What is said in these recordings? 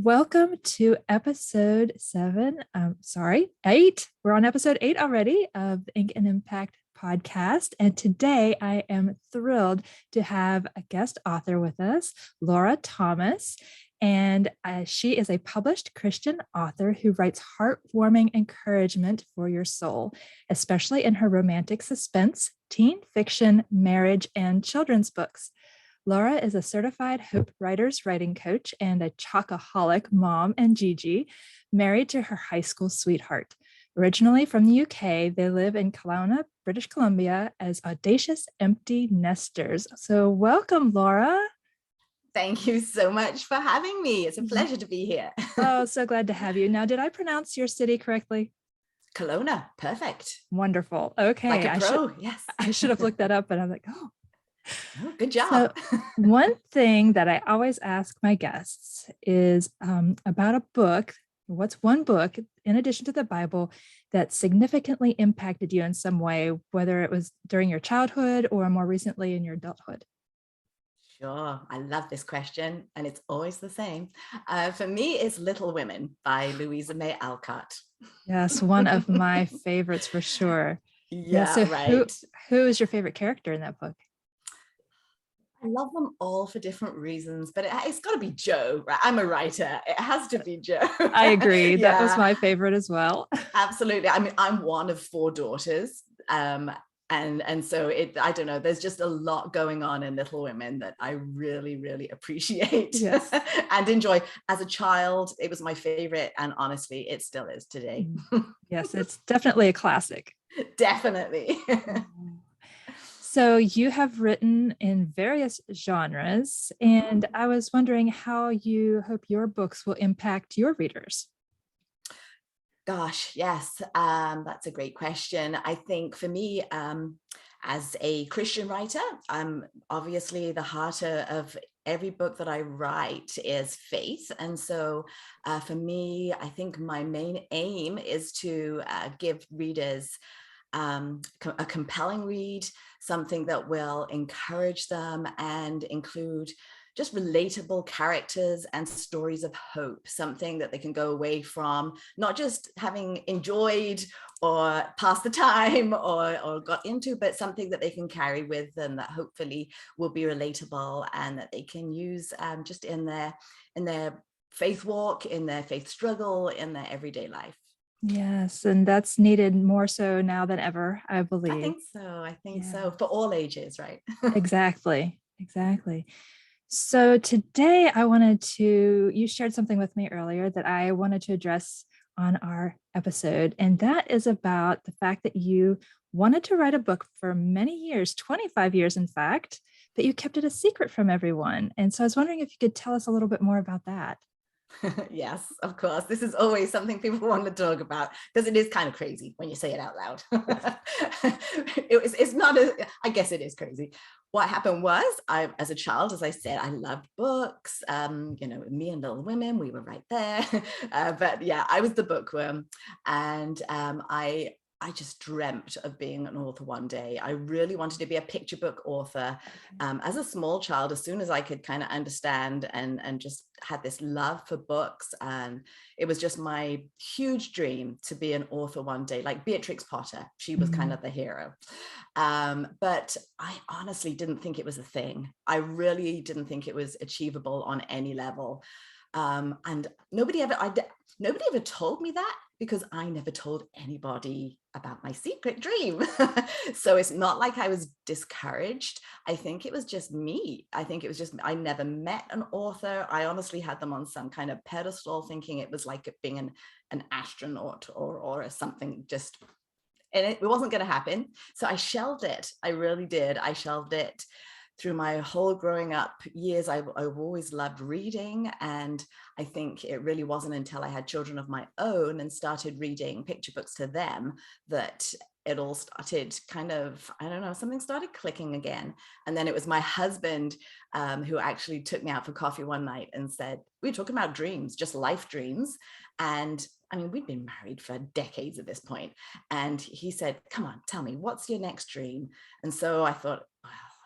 Welcome to episode 8. We're on episode 8 already of the Ink and Impact podcast. And today I am thrilled to have a guest author with us, Laura Thomas. And she is a published Christian author who writes heartwarming encouragement for your soul, especially in her romantic suspense, teen fiction, marriage, and children's books. Laura is a certified Hope Writers writing coach and a chocoholic mom and Gigi, married to her high school sweetheart. Originally from the UK, they live in Kelowna, British Columbia, as audacious empty nesters. So welcome, Laura. Thank you so much for having me. It's a pleasure to be here. Oh, so glad to have you. Now, did I pronounce your city correctly? Kelowna, perfect. Wonderful. Okay. Like a pro, yes. I should have looked that up, but I'm like, oh, good job. So one thing that I always ask my guests is about a book. What's one book, in addition to the Bible, that significantly impacted you in some way, whether it was during your childhood or more recently in your adulthood? Sure. I love this question, and it's always the same. For me, it's Little Women by Louisa May Alcott. Yes, one of my favorites for sure. Yeah, so right. Who is your favorite character in that book? I love them all for different reasons, but it's got to be Jo, right? I'm a writer. It has to be Jo. I agree. Yeah. That was my favorite as well. Absolutely. I mean, I'm one of 4 daughters. And so I don't know, there's just a lot going on in Little Women that I really, really appreciate. Yes. And enjoy. As a child, it was my favorite. And honestly, it still is today. Yes, it's definitely a classic. Definitely. So you have written in various genres, and I was wondering how you hope your books will impact your readers. Gosh, yes, that's a great question. I think for me, as a Christian writer, obviously the heart of every book that I write is faith. And so for me, I think my main aim is to give readers a compelling read, something that will encourage them and include just relatable characters and stories of hope, something that they can go away from, not just having enjoyed or passed the time or got into, but something that they can carry with them that hopefully will be relatable and that they can use just in their faith walk, in their faith struggle, in their everyday life. Yes, and that's needed more so now than ever, I believe. I think so. For all ages, right? Exactly. So today you shared something with me earlier that I wanted to address on our episode, and that is about the fact that you wanted to write a book for many years, 25 years, in fact, but you kept it a secret from everyone. And so I was wondering if you could tell us a little bit more about that. Yes, of course. This is always something people want to talk about because it is kind of crazy when you say it out loud. It's not I guess it is crazy. What happened was, as a child, as I said, I loved books. Me and Little Women, we were right there. But yeah, I was the bookworm, and I just dreamt of being an author one day. I really wanted to be a picture book author. As a small child, as soon as I could kind of understand and just had this love for books. And it was just my huge dream to be an author one day, like Beatrix Potter. She was kind of the hero. But I honestly didn't think it was a thing. I really didn't think it was achievable on any level. And nobody ever told me that, because I never told anybody about my secret dream. So it's not like I was discouraged. I think it was just me. I never met an author. I honestly had them on some kind of pedestal, thinking it was like being an astronaut or something, and it wasn't going to happen. So I shelved it. I really did. I shelved it. Through my whole growing up years, I've always loved reading. And I think it really wasn't until I had children of my own and started reading picture books to them that it all started kind of, I don't know, something started clicking again. And then it was my husband who actually took me out for coffee one night and said, we were talking about dreams, just life dreams. And I mean, we'd been married for decades at this point. And he said, come on, tell me, what's your next dream? And so I thought,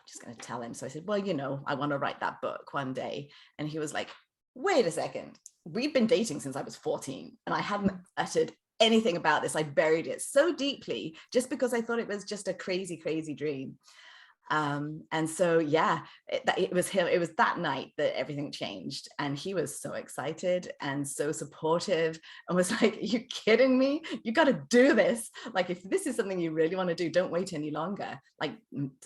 just going to tell him. So I said, well, I want to write that book one day. And he was like, wait a second, we've been dating since I was 14 and I hadn't uttered anything about this. I buried it so deeply just because I thought it was just a crazy, crazy dream. And so, yeah, it was him. It was that night that everything changed. And he was so excited and so supportive and was like, are you kidding me? You got to do this. Like, if this is something you really want to do, don't wait any longer. Like,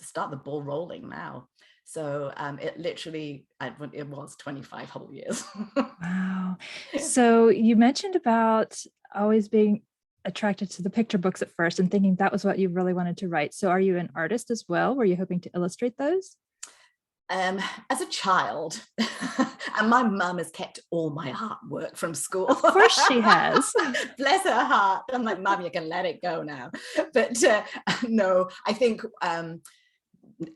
start the ball rolling now. So it literally, it was 25 whole years. Wow. So you mentioned about always being attracted to the picture books at first and thinking that was what you really wanted to write. So are you an artist as well? Were you hoping to illustrate those? As a child, and my mum has kept all my artwork from school. Of course she has. Bless her heart. I'm like, Mum, you can let it go now. But no, I think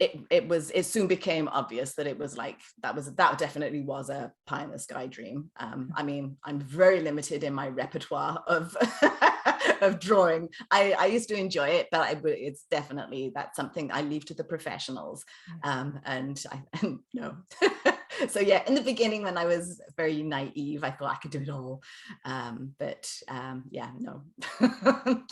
it soon became obvious that it was like that definitely was a pie in the sky dream. I mean, I'm very limited in my repertoire of of drawing. I used to enjoy it, but it's definitely, that's something I leave to the professionals. And no. So yeah, in the beginning when I was very naive, I thought I could do it all. Yeah, no.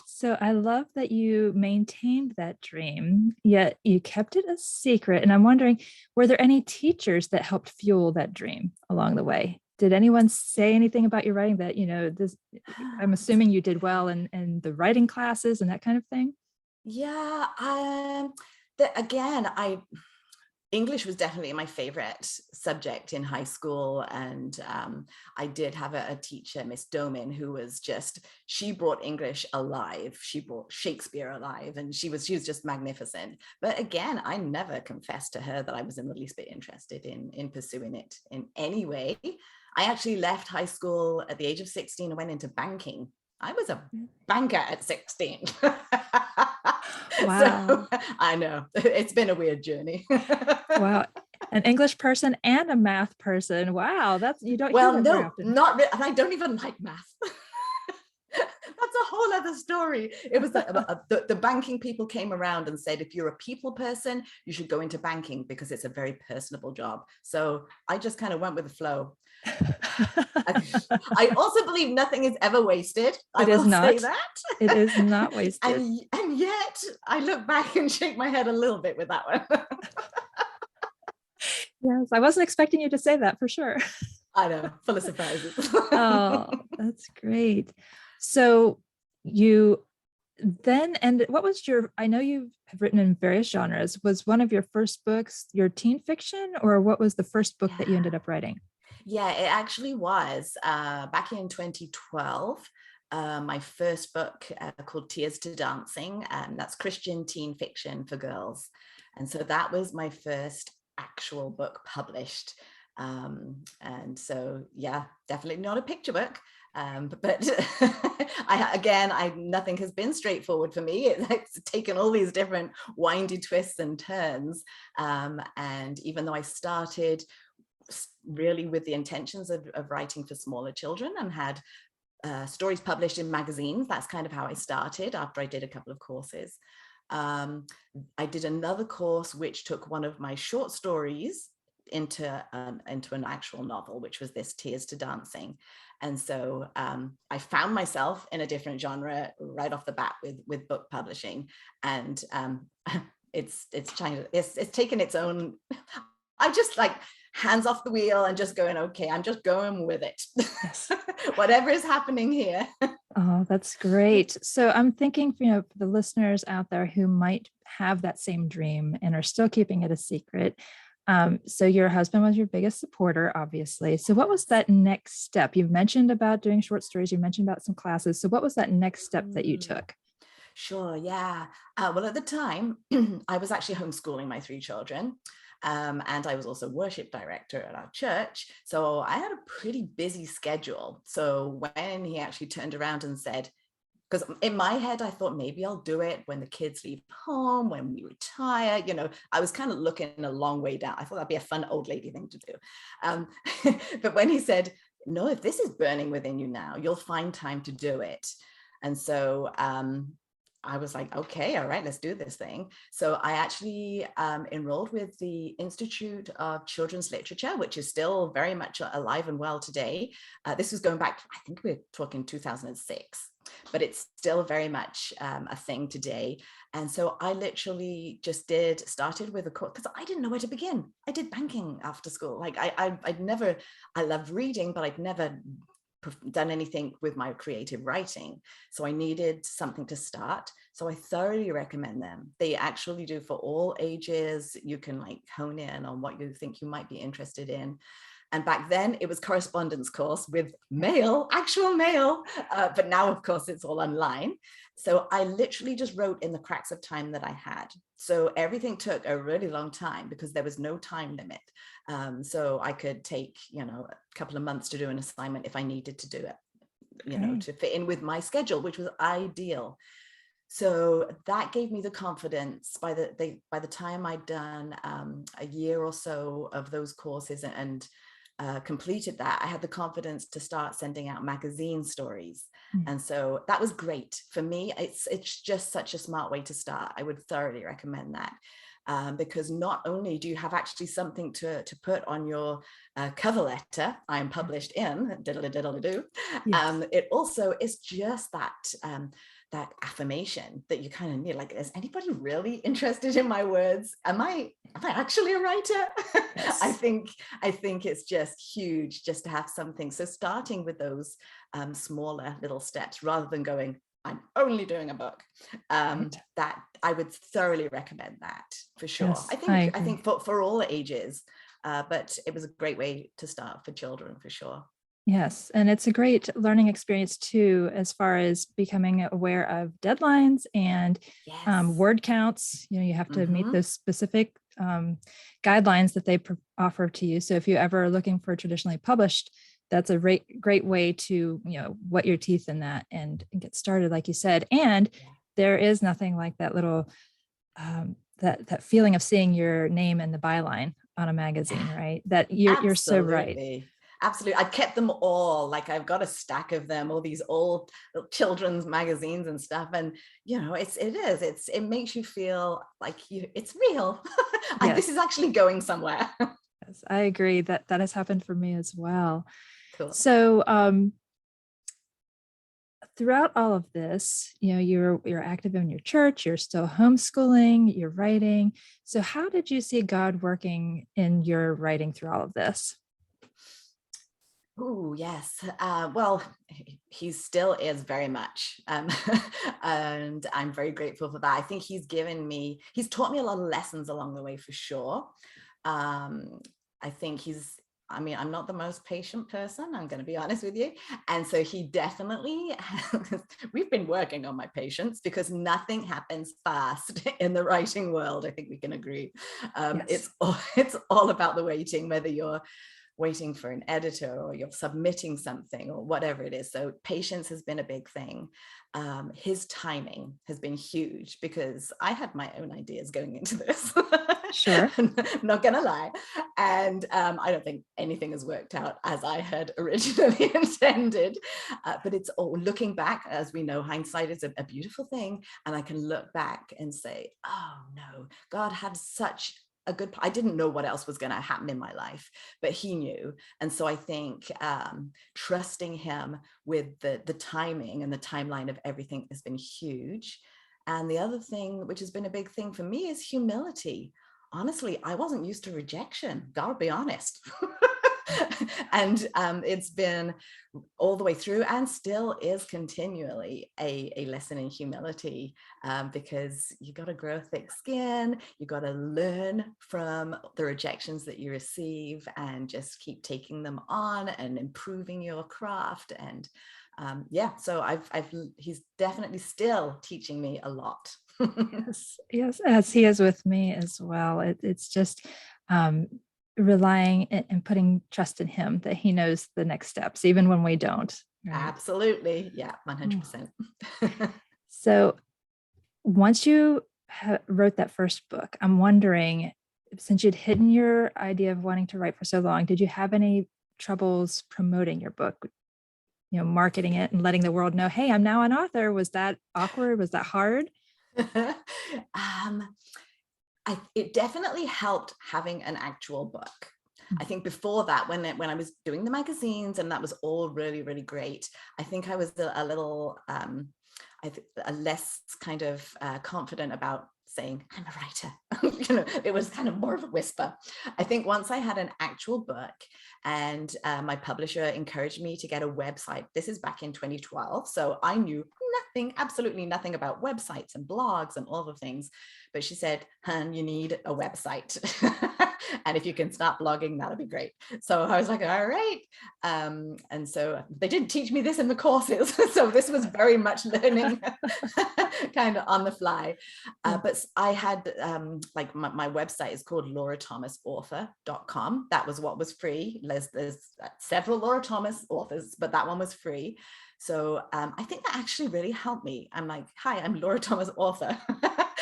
So I love that you maintained that dream, yet you kept it a secret. And I'm wondering, were there any teachers that helped fuel that dream along the way? Did anyone say anything about your writing that, this, I'm assuming you did well in the writing classes and that kind of thing? Yeah, again, English was definitely my favorite subject in high school. And I did have a teacher, Miss Doman, who was she brought English alive. She brought Shakespeare alive, and she was just magnificent. But again, I never confessed to her that I was in the least bit interested in pursuing it in any way. I actually left high school at the age of 16 and went into banking. I was a banker at 16. Wow. So I know it's been a weird journey. Wow. An English person and a math person. Wow. You don't hear Well, that very no, often. not really. And I don't even like math. That's a whole other story. It was like the banking people came around and said, if you're a people person, you should go into banking because it's a very personable job. So I just kind of went with the flow. I also believe nothing is ever wasted. I will say that. It is not wasted. And yet I look back and shake my head a little bit with that one. Yes, I wasn't expecting you to say that for sure. I know, full of surprises. Oh, that's great. So you then, and what was I know you have written in various genres. Was one of your first books your teen fiction, or what was the first book that you ended up writing? Yeah, it actually was back in 2012. My first book called Tears to Dancing, and that's Christian teen fiction for girls. And so that was my first actual book published. And so, yeah, definitely not a picture book. But nothing has been straightforward for me. It's taken all these different windy twists and turns. And even though I started really with the intentions of writing for smaller children and had stories published in magazines, that's kind of how I started after I did a couple of courses. I did another course which took one of my short stories into an actual novel, which was this Tears to Dancing. And so I found myself in a different genre right off the bat with book publishing, and it's taken its own. I just like hands off the wheel and just going, okay, I'm just going with it. Yes. Whatever is happening here. Oh, that's great. So I'm thinking, for the listeners out there who might have that same dream and are still keeping it a secret. So your husband was your biggest supporter, obviously. So what was that next step? You've mentioned about doing short stories. You mentioned about some classes. So what was that next step that you took? Sure, yeah. Well, at the time, I was actually homeschooling my 3 children. And I was also worship director at our church. So I had a pretty busy schedule. So when he actually turned around and said, because in my head, I thought maybe I'll do it when the kids leave home, when we retire, I was kind of looking a long way down. I thought that'd be a fun old lady thing to do. But when he said, no, if this is burning within you now, you'll find time to do it. And so I was like, okay, all right, let's do this thing. So I actually enrolled with the Institute of Children's Literature, which is still very much alive and well today. This was going back, I think we're talking 2006, but it's still very much a thing today. And so I literally just started with a course because I didn't know where to begin. I did banking after school. Like I loved reading, but I'd never done anything with my creative writing. So I needed something to start. So I thoroughly recommend them. They actually do for all ages. You can like hone in on what you think you might be interested in. And back then it was correspondence course with mail, actual mail. But now, of course, it's all online. So I literally just wrote in the cracks of time that I had. So everything took a really long time because there was no time limit. So I could take, a couple of months to do an assignment if I needed to do it, to fit in with my schedule, which was ideal. So that gave me the confidence. By the time I'd done a year or so of those courses and completed that, I had the confidence to start sending out magazine stories. And so that was great for me. It's just such a smart way to start. I would thoroughly recommend that. Because not only do you have actually something to put on your cover letter, I am published in, diddle-a-diddle-a-doo, it also is just that affirmation that you kind of need. Like, is anybody really interested in my words? Am I actually a writer? Yes. I think it's just huge just to have something. So starting with those smaller little steps rather than going, I'm only doing a book. That I would thoroughly recommend that for sure. Yes, I think for all ages, but it was a great way to start for children for sure. Yes, and it's a great learning experience too, as far as becoming aware of deadlines and word counts. You have to meet those specific guidelines that they offer to you. So if you ever are looking for traditionally published, that's a great way to, wet your teeth in that and get started, like you said. And there is nothing like that little, that feeling of seeing your name in the byline on a magazine, right? That you're so right. Absolutely. I kept them all. Like I've got a stack of them, all these old children's magazines and stuff. And, it makes you feel like it's real. Yes. This is actually going somewhere. Yes, I agree that has happened for me as well. Cool. So, throughout all of this, you're active in your church, you're still homeschooling, you're writing. So how did you see God working in your writing through all of this? Oh, yes. Well, he still is very much. And I'm very grateful for that. I think he's taught me a lot of lessons along the way for sure. I think I'm not the most patient person, I'm going to be honest with you. And so he definitely, we've been working on my patience because nothing happens fast in the writing world. I think we can agree. Yes. It's all about the waiting, whether you're waiting for an editor or you're submitting something or whatever it is. So patience has been a big thing. His timing has been huge because I had my own ideas going into this. Sure. Not gonna lie. And I don't think anything has worked out as I had originally intended. But it's all looking back, as we know, hindsight is a beautiful thing. And I can look back and say, oh no, God had such I didn't know what else was going to happen in my life, but he knew. And so I think trusting him with the timing and the timeline of everything has been huge. And the other thing, which has been a big thing for me, is humility. Honestly, I wasn't used to rejection, gotta be honest. And it's been all the way through and still is continually a lesson in humility, because you got to grow thick skin, you got to learn from the rejections that you receive and just keep taking them on and improving your craft. And so he's definitely still teaching me a lot. yes, as he is with me as well. It's just relying and putting trust in him that he knows the next steps, even when we don't. Right? Absolutely. Yeah, 100%. So once you wrote that first book, I'm wondering, since you'd hidden your idea of wanting to write for so long, did you have any troubles promoting your book, marketing it and letting the world know, hey, I'm now an author? Was that awkward? Was that hard? It definitely helped having an actual book. I think before that, when I was doing the magazines, and that was all really, really great, I think I was a little less kind of confident about saying I'm a writer. It was kind of more of a whisper. I think once I had an actual book, and my publisher encouraged me to get a website. This is back in 2012, so I knew absolutely nothing about websites and blogs and all the things. But she said, "Hun, you need a website." And if you can start blogging, that'll be great. So I was like, all right. And so they didn't teach me this in the courses. So this was very much learning kind of on the fly. But I had like my website is called laurathomasauthor.com. That was what was free. There's several Laura Thomas authors, but that one was free. So I think that actually really helped me. I'm like, hi, I'm Laura Thomas author.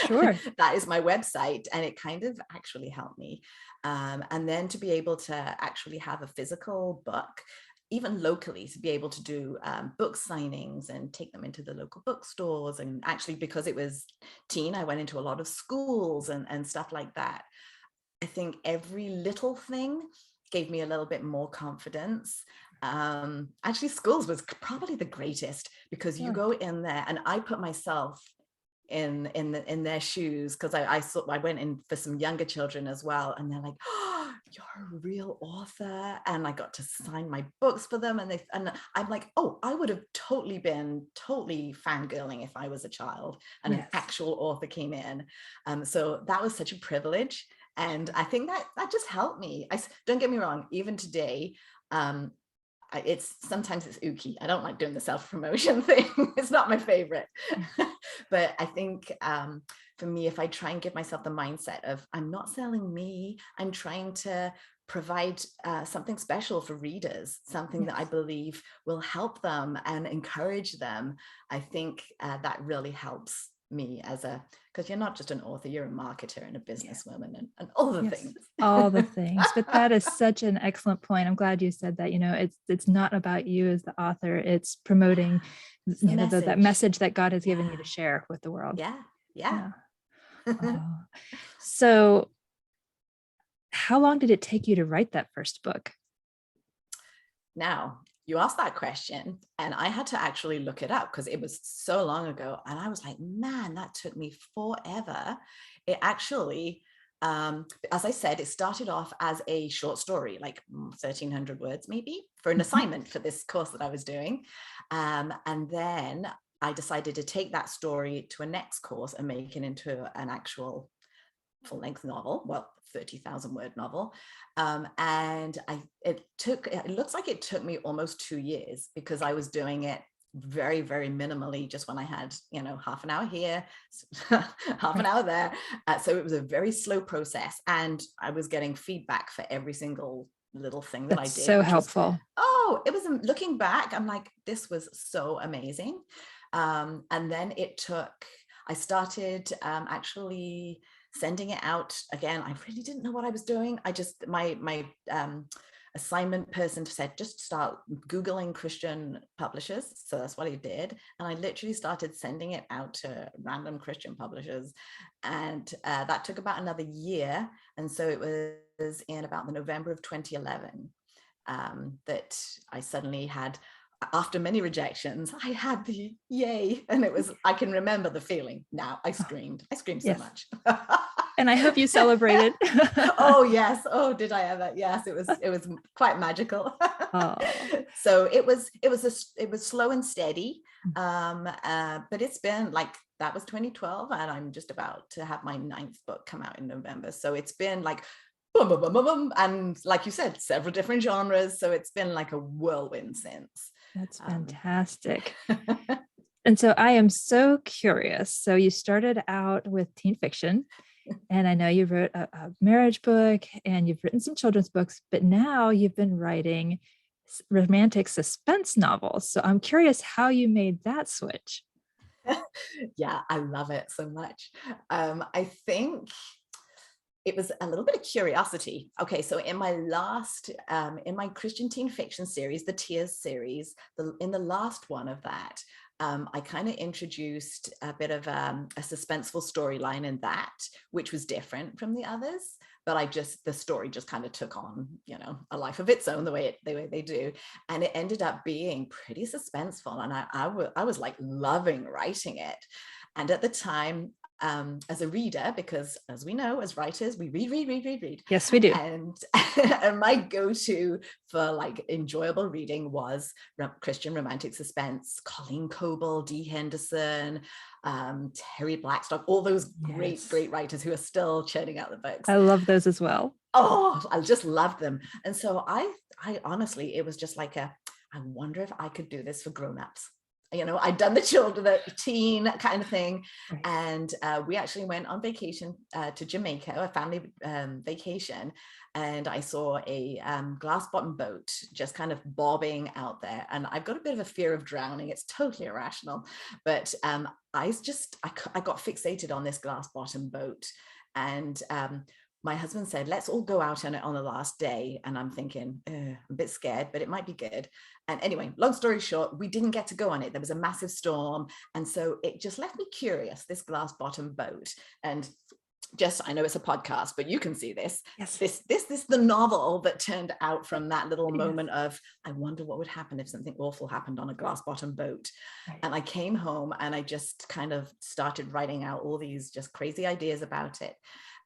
Sure. That is my website. And it kind of actually helped me. And then to be able to actually have a physical book, even locally, to be able to do book signings and take them into the local bookstores. And actually, because it was teen, I went into a lot of schools and stuff like that. I think every little thing gave me a little bit more confidence. Actually, schools was probably the greatest, because you go in there, and I put myself in their shoes, because I went in for some younger children as well, and they're like, "Oh, you're a real author," and I got to sign my books for them, and I'm like, oh, I would have been totally fangirling if I was a child and an actual author came in. So that was such a privilege, and I think that just helped me. Don't get me wrong, even today, sometimes it's ooky. I don't like doing the self-promotion thing. It's not my favorite. But I think for me, if I try and give myself the mindset of I'm not selling me, I'm trying to provide something special for readers, something that I believe will help them and encourage them, I think that really helps me because you're not just an author, you're a marketer and a businesswoman and all the things. All the things. But that is such an excellent point. I'm glad you said that. It's not about you as the author, it's promoting that message that God has given you to share with the world. Yeah. So how long did it take you to write that first book? Now, you asked that question, and I had to actually look it up because it was so long ago. And I was like, man, that took me forever. It actually, as I said, it started off as a short story, like 1,300 words maybe, for an assignment for this course that I was doing. And then I decided to take that story to a next course and make it into an actual full-length novel, well, 30,000 word novel. And it looks like it took me almost 2 years, because I was doing it very, very minimally, just when I had, half an hour here, half an hour there. So it was a very slow process, and I was getting feedback for every single little thing that I did. So helpful. It was, looking back, I'm like, this was so amazing. And then I started actually sending it out again. I really didn't know what I was doing. My assignment person said, just start Googling Christian publishers. So that's what I did. And I literally started sending it out to random Christian publishers. And that took about another year. And so it was in about the November of 2011 that I suddenly had, after many rejections, I had the yay. And I can remember the feeling now. I screamed so much. And I hope you celebrated. Oh yes. Oh, did I ever? Yes, it was quite magical. So it was slow and steady. But it's been like, that was 2012, and I'm just about to have my 9th book come out in November. So it's been like boom, boom, boom, boom, boom, and like you said, several different genres. So it's been like a whirlwind since. That's fantastic. And so I am so curious. So you started out with teen fiction, and I know you wrote a marriage book, and you've written some children's books, but now you've been writing romantic suspense novels. So I'm curious how you made that switch. Yeah, I love it so much. I think it was a little bit of curiosity. Okay, so in my in my Christian teen fiction series, the Tears series, in the last one of that, I kind of introduced a bit of a suspenseful storyline in that, which was different from the others. But the story just kind of took on, a life of its own, the way they do. And it ended up being pretty suspenseful. And I was like loving writing it. And at the time, as a reader, because as we know, as writers, we read. Yes, we do. And, and my go-to for like enjoyable reading was Christian romantic suspense, Colleen Coble, Dee Henderson, Terry Blackstock, all those great writers who are still churning out the books. I love those as well. Oh, I just loved them. And so I honestly, it was just like I wonder if I could do this for grown-ups. I'd done the teen kind of thing. Right. And we actually went on vacation to Jamaica, a family vacation. And I saw a glass bottom boat just kind of bobbing out there. And I've got a bit of a fear of drowning. It's totally irrational. But I got fixated on this glass bottom boat. And my husband said, let's all go out on it on the last day. And I'm thinking, I'm a bit scared, but it might be good. And anyway, long story short, we didn't get to go on it. There was a massive storm. And so it just left me curious, this glass bottom boat. And I know it's a podcast, but you can see this. Yes. This the novel that turned out from that little moment of, I wonder what would happen if something awful happened on a glass bottom boat. Right. And I came home and I just kind of started writing out all these just crazy ideas about it.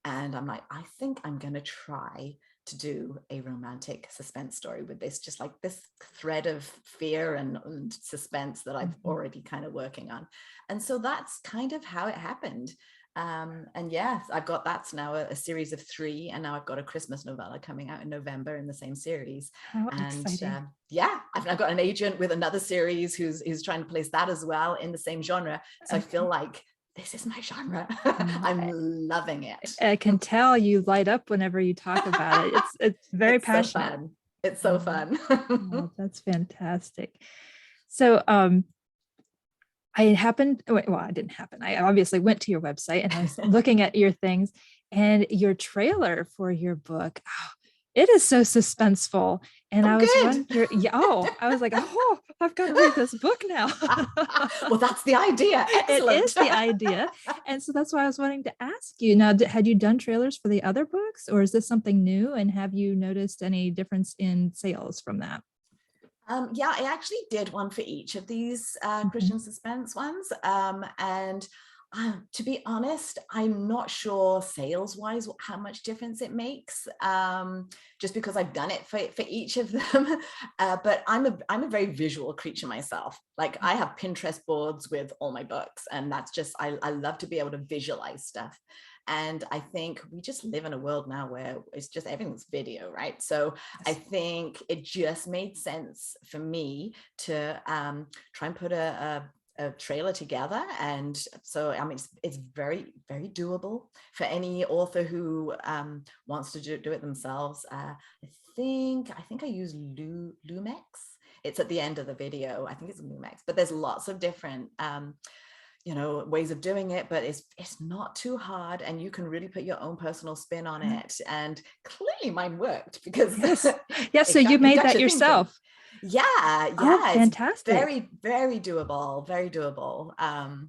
And I'm like, I think I'm going to try to do a romantic suspense story with this, just like this thread of fear and suspense that I've already kind of working on. And so that's kind of how it happened. And yes, that's now a series of 3. And now I've got a Christmas novella coming out in November in the same series. How exciting. I've got an agent with another series who's trying to place that as well in the same genre. So I feel like this is my genre. I'm loving it. I can tell you light up whenever you talk about it. It's very passionate. So fun. It's so fun. Oh, that's fantastic. So I didn't happen. I obviously went to your website and I was looking at your things, and your trailer for your book. Oh, it is so suspenseful. And I was wondering, I was like, I've got to read this book now. Well, that's the idea. Excellent. It is the idea. And so that's why I was wanting to ask you now, had you done trailers for the other books, or is this something new? And have you noticed any difference in sales from that? I actually did one for each of these Christian suspense ones. And to be honest, I'm not sure sales-wise how much difference it makes, just because I've done it for each of them. But I'm a very visual creature myself. Like, I have Pinterest boards with all my books, and that's just, I love to be able to visualize stuff. And I think we just live in a world now where it's just everything's video, right? So I think it just made sense for me to try and put a trailer together. And so, I mean, it's very, very doable for any author who wants to do it themselves. I think I use Lumex. It's at the end of the video. I think it's Lumex, but there's lots of different ways of doing it, but it's not too hard, and you can really put your own personal spin on it. And clearly mine worked, because yes. So you made that yourself. Yeah. Oh, fantastic. It's very, very doable. And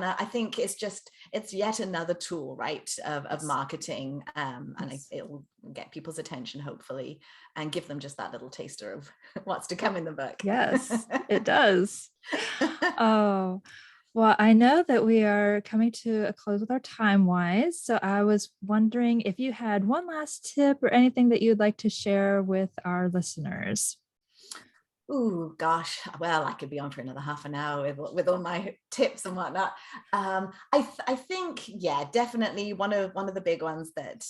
I think it's yet another tool, right, of marketing, and it'll get people's attention, hopefully, and give them just that little taster of what's to come in the book. Yes, it does. Oh, well, I know that we are coming to a close with our time-wise, so I was wondering if you had one last tip or anything that you'd like to share with our listeners. Oh gosh, well, I could be on for another half an hour with all my tips and whatnot. I think, definitely one of the big ones that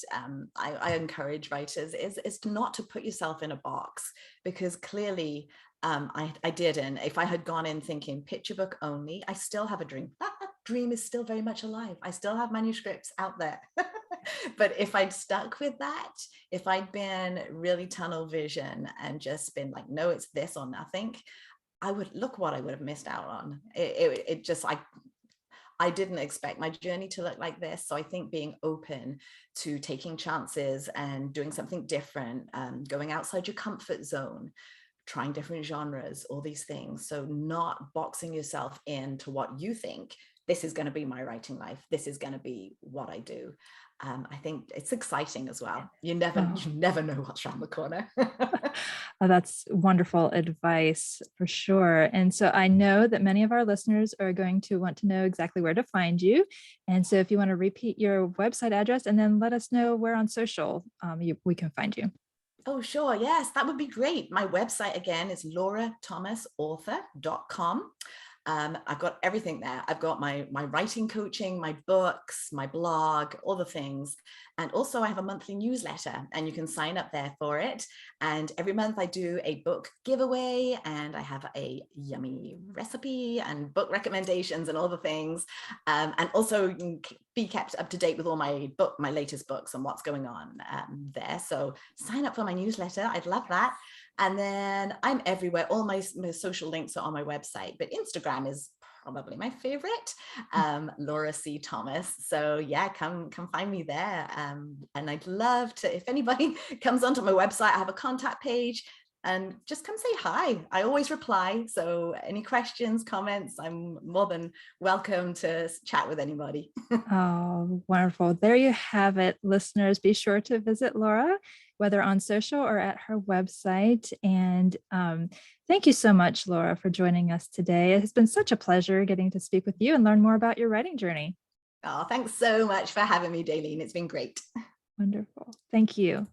I encourage writers is not to put yourself in a box, because clearly I didn't. If I had gone in thinking picture book only, I still have a dream. That dream is still very much alive. I still have manuscripts out there. But if I'd stuck with that, if I'd been really tunnel vision and just been like, no, it's this or nothing, I would have missed out on. I didn't expect my journey to look like this. So I think being open to taking chances and doing something different, going outside your comfort zone, trying different genres, all these things. So not boxing yourself into what you think, this is going to be my writing life, this is going to be what I do. I think it's exciting as well. You never know what's around the corner. Oh, that's wonderful advice for sure. And so I know that many of our listeners are going to want to know exactly where to find you. And so if you want to repeat your website address and then let us know where on social we can find you. Oh, sure. Yes, that would be great. My website again is laurathomasauthor.com. I've got everything there. I've got my writing coaching, my books, my blog, all the things. And also I have a monthly newsletter and you can sign up there for it. And every month I do a book giveaway and I have a yummy recipe and book recommendations and all the things. And also you can be kept up to date with all my latest books and what's going on there. So sign up for my newsletter. I'd love that. And then I'm everywhere. All my social links are on my website, but Instagram is probably my favorite, Laura C. Thomas. So yeah, come find me there. And I'd love to, if anybody comes onto my website, I have a contact page and just come say hi. I always reply. So any questions, comments, I'm more than welcome to chat with anybody. Oh, wonderful. There you have it, listeners. Be sure to visit Laura, whether on social or at her website. And thank you so much, Laura, for joining us today. It has been such a pleasure getting to speak with you and learn more about your writing journey. Oh, thanks so much for having me, Daleen. It's been great. Wonderful. Thank you.